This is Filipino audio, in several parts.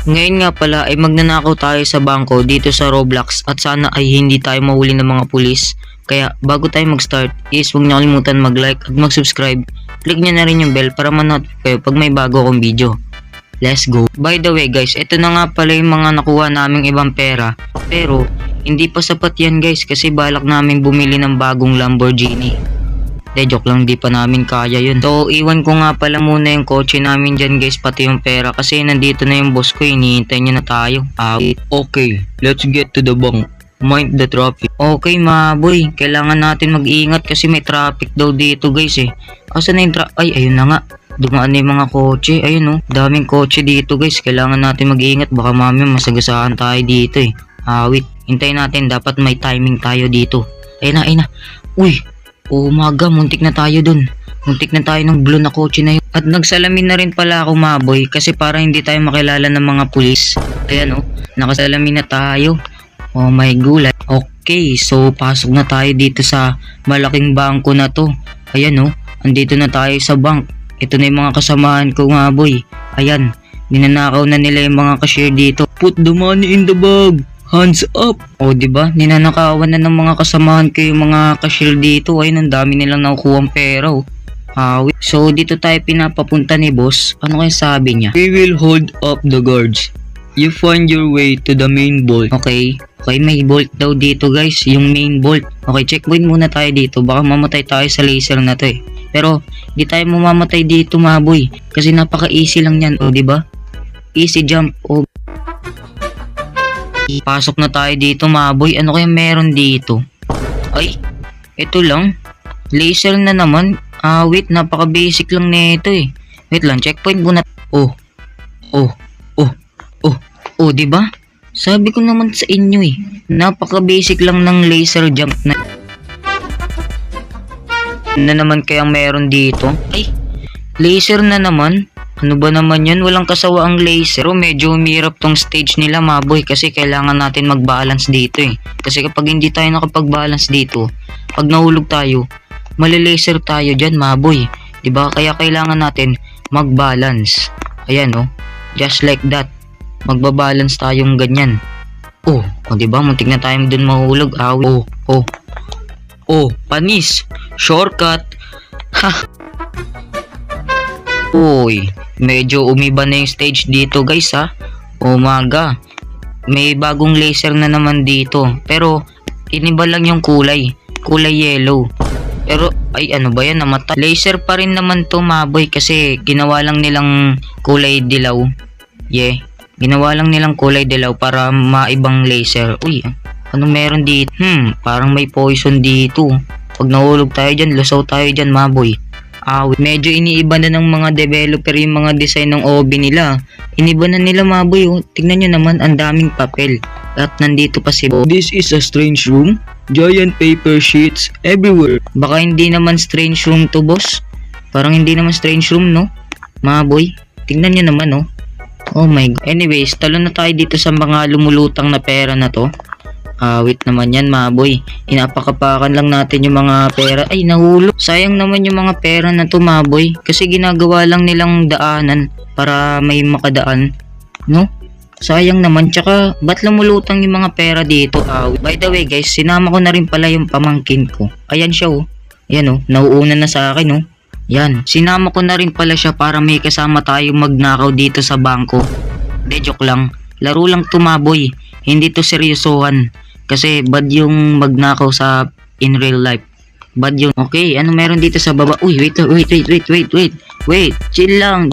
Ngayon nga pala ay magnanakaw tayo sa bangko dito sa Roblox at sana ay hindi tayo mahuli ng mga pulis. Kaya bago tayo mag-start is huwag niyo kalimutan mag-like at mag-subscribe. Click niyo na rin yung bell para ma-notify kayo pag may bago akong video. Let's go! By the way guys, ito na nga pala yung mga nakuha naming ibang pera. Pero hindi pa sapat yan guys kasi balak namin bumili ng bagong Lamborghini. Joke lang, di pa namin kaya yun. So, iwan ko nga pala muna yung kotse namin dyan guys, pati yung pera. Kasi nandito na yung boss ko, hinihintay niya na tayo. Okay, let's get to the bank. Mind the traffic. Okay mga boy, kailangan natin mag-iingat kasi may traffic daw dito guys eh. Asa na yung ay, ayun na nga. Dumaan na yung mga kotse. Ayun oh, daming kotse dito guys. Kailangan natin mag-iingat, baka mamaya masagasaan tayo dito eh. Wait, hintayin natin, dapat may timing tayo dito. Ayun na. Uy! Umaga, muntik na tayo dun. Muntik na tayo ng blue na kotse na yun. At nagsalamin na rin pala ako maboy kasi para hindi tayo makilala ng mga pulis. Ayan oh, nakasalamin na tayo. Oh my gulay. Okay, so pasok na tayo dito sa malaking bangko na to. Ayan oh, andito na tayo sa bank. Ito na yung mga kasamahan ko maboy. Ayan, ninanakaw na nila yung mga cashier dito. Put the money in the bag. Hands up! O diba, ninanakawan na ng mga kasamahan ko yung mga cashier dito. Ayun, ang dami nilang nakukuha ang pera oh. So dito tayo pinapapunta ni boss. Ano kaya sabi niya? We will hold up the guards. You find your way to the main vault. Okay, may vault daw dito guys. Yung main vault. Okay, checkpoint muna tayo dito. Baka mamatay tayo sa laser na to eh. Pero, di tayo mamamatay dito maboy. Kasi napaka-easy lang yan. O diba? Easy jump. O pasok na tayo dito maboy. Ano kaya meron dito? Ay, ito lang. Laser na naman. Wait, napaka basic lang nito eh. Wait lang, checkpoint muna. Oh, diba? Sabi ko naman sa inyo eh. Napaka basic lang ng laser jump na. Ano naman kayang meron dito? Ay, laser na naman. Ano ba naman yan? Walang kasawa ang laser. Pero medyo umirap tong stage nila maboy kasi kailangan natin mag-balance dito eh. Kasi kapag hindi tayo nakapag-balance dito, pag nahulog tayo, malilaser tayo dyan maboy. Diba? Kaya kailangan natin mag-balance. Ayan oh. Just like that. Magbabalance tayong ganyan. Oh, diba? Muntik na tayong dun mahulog. Panis. Shortcut. Ha. Uy, medyo umiba na yung stage dito guys ha. Umaga. May bagong laser na naman dito. Pero, iniba lang yung kulay. Kulay yellow. Pero, ay ano ba yan? Namatay. Laser pa rin naman to maboy kasi ginawa lang nilang kulay dilaw. Yeah. Ginawa lang nilang kulay dilaw para maibang laser. Uy, ano meron dito? Parang may poison dito. Pag nahulog tayo dyan, lusaw tayo dyan maboy. Medyo iniiba na ng mga developer yung mga design ng OB nila. Iniba na nila maboy oh. Tingnan nyo naman, ang daming papel. At nandito pa si Bo. This is a strange room. Giant paper sheets everywhere. Baka hindi naman strange room to boss. Parang hindi naman strange room no? Maboy, tingnan nyo naman oh. Oh my god. Anyways, talo na tayo dito sa mga lumulutang na pera na to. Wait naman yan maboy. Inapakapakan lang natin yung mga pera. Ay, nahulog. Sayang naman yung mga pera na to maboy. Kasi ginagawa lang nilang daanan para may makadaan. No? Sayang naman. Tsaka, ba't lumulutang yung mga pera dito? By the way guys, sinama ko na rin pala yung pamangkin ko. Ayan siya oh. Ayan oh. Nauuna na sa akin oh. Yan. Sinama ko na rin pala siya para may kasama tayong magnakaw dito sa bangko. Joke lang. Laro lang to maboy. Hindi to seryosohan. Kasi bad yung magnakaw sa in real life. Bad yung... Okay, ano meron dito sa baba? Uy, wait. Wait, chill lang.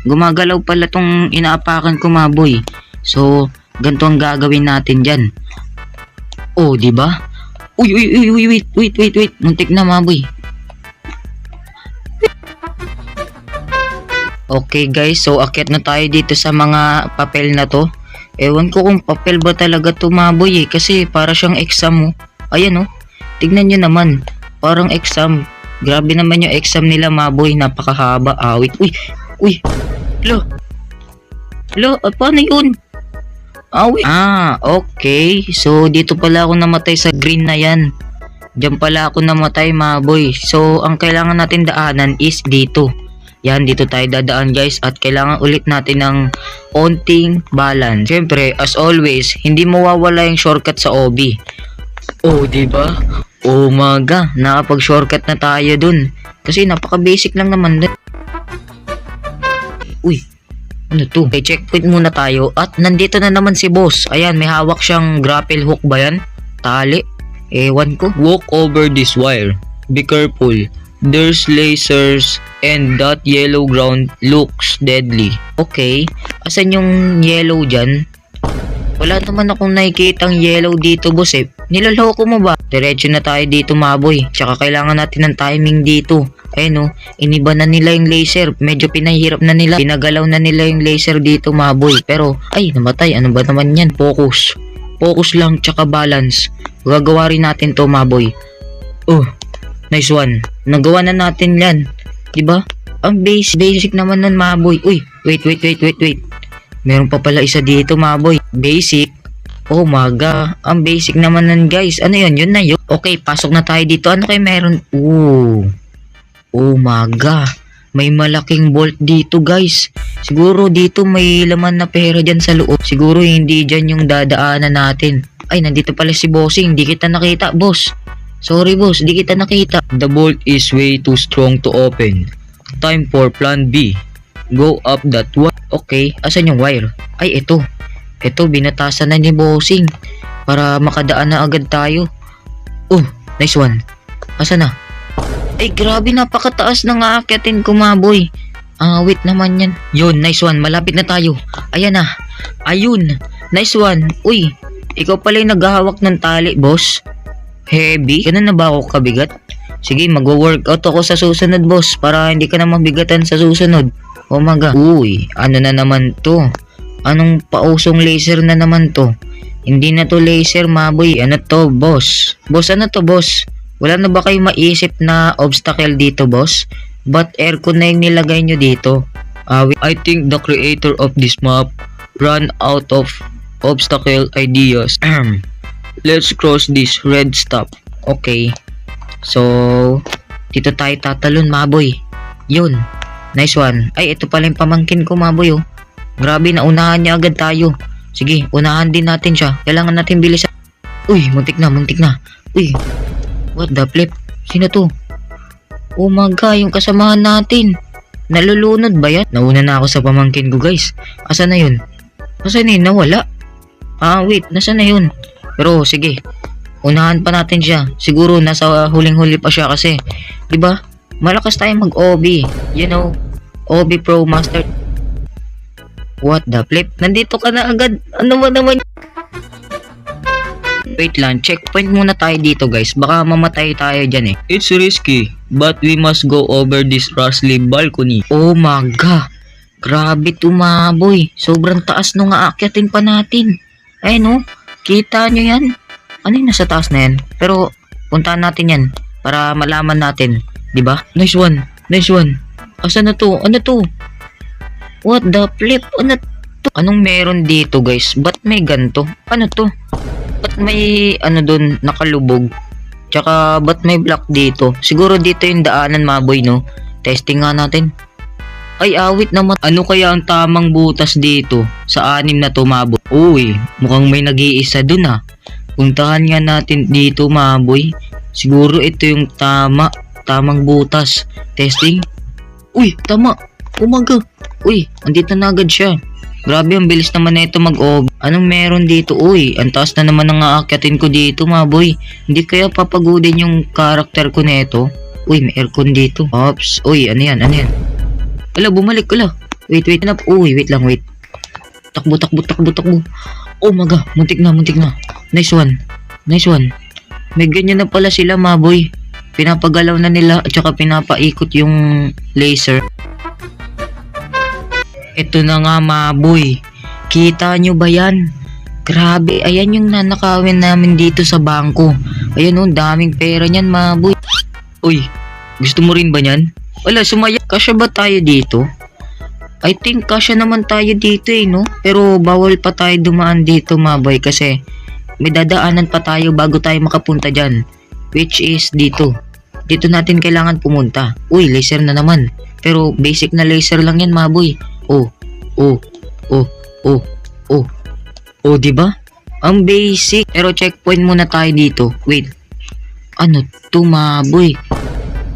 Gumagalaw pala tong inaapakan ko maboy. So, ganito ang gagawin natin dyan. Oh, diba? Uy, wait. Muntik na maboy. Okay guys, so akyat na tayo dito sa mga papel na to. Ewan ko kung papel ba talaga to maboy eh. Kasi para siyang exam oh. Ayan oh. Tignan nyo naman. Parang exam. Grabe naman yung exam nila maboy. Napakahaba. Wait. Uy. Paano yun? Wait. Okay. So dito pala ako namatay sa green na yan. Diyan pala ako namatay maboy. So ang kailangan natin daanan is dito. Yan, dito tayo dadaan guys at kailangan ulit natin ng onting balance. Siyempre, as always, hindi mawawala yung shortcut sa OB. Oh, diba? Oh maga, nakapag-shortcut na tayo dun. Kasi napaka-basic lang naman dun. Uy, ano to? Okay, checkpoint muna tayo at nandito na naman si boss. Ayan, may hawak siyang grapple hook ba yan? Tali? Ewan ko. Walk over this wire. Be careful. There's lasers and that yellow ground looks deadly. Okay, asan yung yellow dyan? Wala naman akong nakikitang yellow dito boss eh. Niloloko mo ba? Diretso na tayo dito maboy. Tsaka kailangan natin ng timing dito. Ayun oh, iniba na nila yung laser. Medyo pinahirap na nila. Pinagalaw na nila yung laser dito maboy. Pero ay namatay. Ano ba naman yan? Focus. Focus lang tsaka balance. Gagawa rin natin to maboy. Oh, nice one. Nagawa na natin yan. Diba? Ang basic naman nun maboy. Uy, wait. Meron pa pala isa dito maboy. Basic. Oh maga. Ang basic naman nun guys. Ano yun? Yun na yun. Okay, pasok na tayo dito. Ano kayo meron? Oh maga. May malaking bolt dito guys. Siguro dito may laman na pera dyan sa loob. Siguro hindi dyan yung dadaanan natin. Ay, nandito pala si bossing. Hindi kita nakita boss. Sorry boss, di kita nakita. The bolt is way too strong to open. Time for plan B. Go up that one. Okay, asan yung wire? Ay, ito. Ito, binatasan na ni bossing. Para makadaan na agad tayo. Oh, nice one. Asan na? Ay, grabe, napakataas ng aakyatin ko maboy. Wait naman yan. Yun, nice one. Malapit na tayo. Ayan na. Ayun. Nice one. Uy, ikaw pala yung naghahawak ng tali, boss. Heavy? Ganun na ba ako kabigat? Sige, mag-workout ako sa susunod, boss. Para hindi ka na mabigatan sa susunod. Oh my God. Uy, ano na naman to? Anong pausong laser na naman to? Hindi na to laser, maboy. Ano to, boss? Boss, ano to, boss? Wala na ba kayo maisip na obstacle dito, boss? Ba't aircon na yung nilagay nyo dito? I think the creator of this map ran out of obstacle ideas. Let's cross this red stop. Okay. So, dito tayo tatalon, maboy. Yun. Nice one. Ay, ito pala yung pamangkin ko, maboy, oh. Grabe, naunahan niya agad tayo. Sige, unahan din natin siya. Kailangan natin bilisan. Uy, muntik na. Uy, what the flip? Sino to? Oh my God, yung kasamahan natin. Nalulunod ba yan? Nauna na ako sa pamangkin ko, guys. Asan na yun? Asan na yun? Nawala. Wait, nasa na yun? Pero sige, unahan pa natin siya. Siguro nasa huling-huli pa siya kasi, 'di ba? Malakas tayong mag-OB. You know, OB Pro Master. What the flip? Nandito ka na agad. Ano ba naman? Wait lang, checkpoint muna tayo dito, guys. Baka mamatay tayo diyan eh. It's risky, but we must go over this rustly balcony. Oh my God. Grabe tumaboy. Sobrang taas nung aakyatin pa natin. Ay no. Kita nyo yan? Ano yung nasa taas na yan? Pero, puntahan natin yan. Para malaman natin. Diba? Nice one. Asa na to? Ano to? What the flip? Ano to? Anong meron dito guys? Ba't may ganto? Ano to? Ba't may dun nakalubog? Tsaka ba't may block dito? Siguro dito yung daanan maboy no? Testing nga natin. Ay, awit naman. Ano kaya ang tamang butas dito sa 6 na to, maboy? Uy, mukhang may nag-iisa dun ah. Puntahan nga natin dito, maboy. Siguro ito yung tamang butas. Testing. Uy, tama. Umaga. Uy, andito na agad siya. Grabe, ang bilis naman na ito mag-OB. Anong meron dito? Uy, ang taas na naman ang aakyatin ko dito, maboy. Hindi kaya papagodin yung karakter ko na ito? Uy, may aircon dito. Ops. Uy, ano yan? Ala, bumalik. Wait. Uy, wait lang. Takbo. Oh my God, muntik na. Nice one. May ganyan na pala sila, maboy. Pinapagalaw na nila at saka pinapaikot yung laser. Ito na nga, maboy. Kita nyo ba yan? Grabe, ayan yung nanakawin namin dito sa bangko. Ayan oh, daming pera niyan, maboy. Uy, gusto mo rin ba niyan? Wala, sumaya. Kasya ba tayo dito? I think kasya naman tayo dito eh, no? Pero bawal pa tayo dumaan dito, maboy, kasi may dadaanan pa tayo bago tayo makapunta dyan. Which is dito. Dito natin kailangan pumunta. Uy, laser na naman. Pero basic na laser lang yan, maboy. Oh, oh, oh, oh, oh. Oh, di ba? Ang basic. Pero checkpoint muna tayo dito. Wait. Ano to, maboy?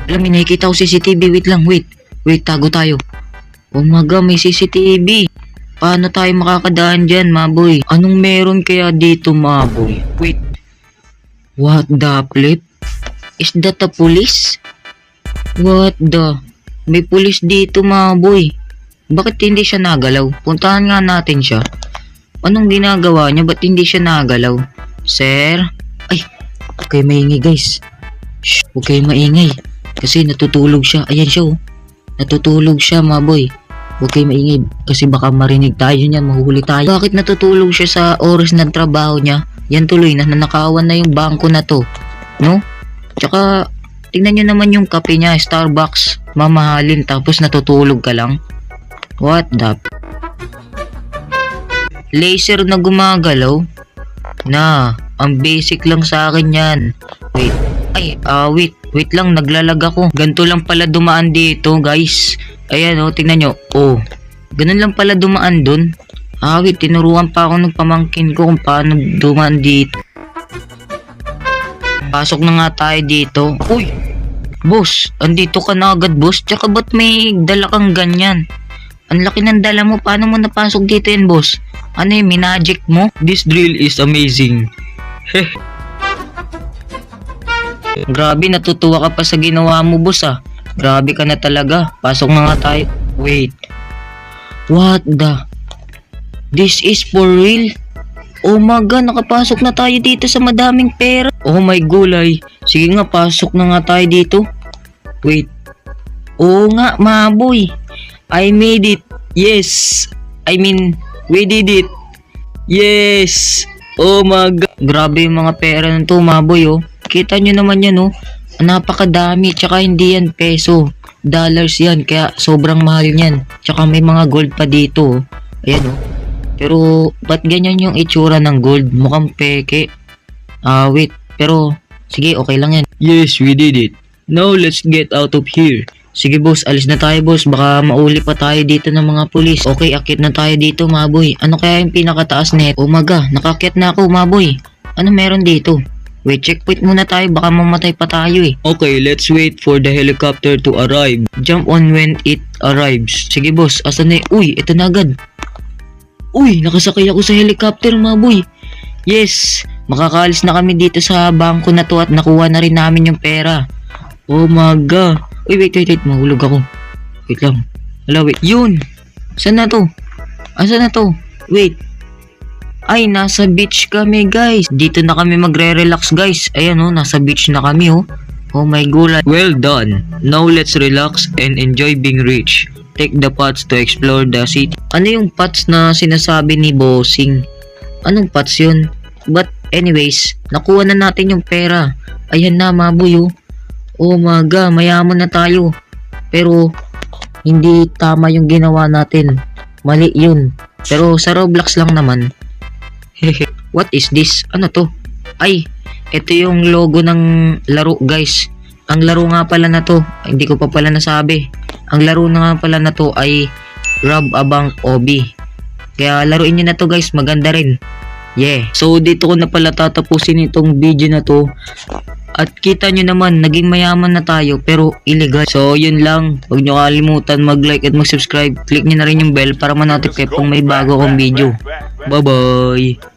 Alam mo, nakikita ko CCTV. Wait lang, wait. Wait, tago tayo. Oh my God, may CCTV. Paano tayo makakadaan dyan, maboy? Anong meron kaya dito, maboy? Wait. What the flip? Is that a police? What the? May police dito, maboy. Bakit hindi siya nagalaw? Puntahan nga natin siya. Anong ginagawa niya? Ba't hindi siya nagalaw? Sir? Ay, huwag kayo maingay, guys. Shh, huwag kayo maingay. Kasi natutulog siya. Ayan siya, oh. Natutulog siya, maboy. Huwag kayo maingay. Kasi baka marinig tayo niyan, mahuhuli tayo. Bakit natutulog siya sa oras ng trabaho niya? Yan tuloy, nanakawan na yung bangko na to. No? Tsaka, tingnan nyo naman yung kape niya, Starbucks. Mamahalin, tapos natutulog ka lang. What the? Laser na gumagalaw? Na, ang basic lang sa akin yan. Wait, ay, wait lang, naglalag ako. Ganito lang pala dumaan dito, guys. Ayan, oh, tingnan nyo. Oh, ganun lang pala dumaan dun. Wait, tinuruan pa ako ng pamangkin ko kung paano dumaan dito. Pasok na nga tayo dito. Uy, boss, andito ka na agad, boss. Tsaka ba't may dala kang ganyan? Ang laki ng dala mo, paano mo napasok dito yan, boss? Ano yung minagic mo? This drill is amazing. Grabe, natutuwa ka pa sa ginawa mo, boss, ah. Grabe ka na talaga. Pasok na nga tayo. Wait. What the? This is for real? Oh my God, nakapasok na tayo dito sa madaming pera. Oh my gulay. Sige nga, pasok na nga tayo dito. Wait. Oo nga, maboy. I made it. Yes. I mean, we did it. Yes. Oh my God. Grabe yung mga pera nito, maboy, oh. Kita nyo naman yan, oh. Napakadami. Tsaka hindi yan peso. Dollars yan. Kaya sobrang mahal yan. Tsaka may mga gold pa dito, oh. Ayan, oh. Pero, ba't ganyan yung itsura ng gold? Mukhang peke. Wait. Pero, sige, okay lang yan. Yes, we did it. Now, let's get out of here. Sige, boss. Alis na tayo, boss. Baka mauli pa tayo dito ng mga pulis. Okay, akit na tayo dito, maboy. Ano kaya yung pinakataas net? Oh my God, nakakit na ako, maboy. Ano meron dito? Wait, checkpoint muna tayo. Baka mamatay pa tayo, eh. Okay, let's wait for the helicopter to arrive. Jump on when it arrives. Sige, boss. Asan na? Uy, ito na agad. Uy, nakasakay ako sa helicopter, maboy. Yes, makakaalis na kami dito sa bangko na to at nakuha na rin namin yung pera. Oh my God. Uy, wait, mahulog ako. Wait lang. Hala, wait. Yun. Saan na to? Asan na to? Wait. Ay, nasa beach kami, guys. Dito na kami magre-relax, guys. Ayan, oh, nasa beach na kami, oh. Oh my God. Well done. Now let's relax and enjoy being rich. Take the pots to explore the city. Ano yung pots na sinasabi ni Bossing? Anong pots yun? But anyways, nakuha na natin yung pera. Ayan na, maboy, oh. Oh my God, mayaman na tayo. Pero, hindi tama yung ginawa natin. Mali yun. Pero sa Roblox lang naman. What is this? Ano to? Ay, ito yung logo ng laro, guys. Ang laro nga pala na to, hindi ko pa pala nasabi. Ang laro na nga pala na to ay Rob a Bank Obi. Kaya laruin nyo na to, guys, maganda rin. Yeah. So dito ko na pala tatapusin itong video na to. At kita nyo naman, naging mayaman na tayo pero illegal. So yun lang, huwag nyo kalimutan mag-like at mag-subscribe. Click nyo na rin yung bell para ma-notify kung may bago akong video. Bye bye!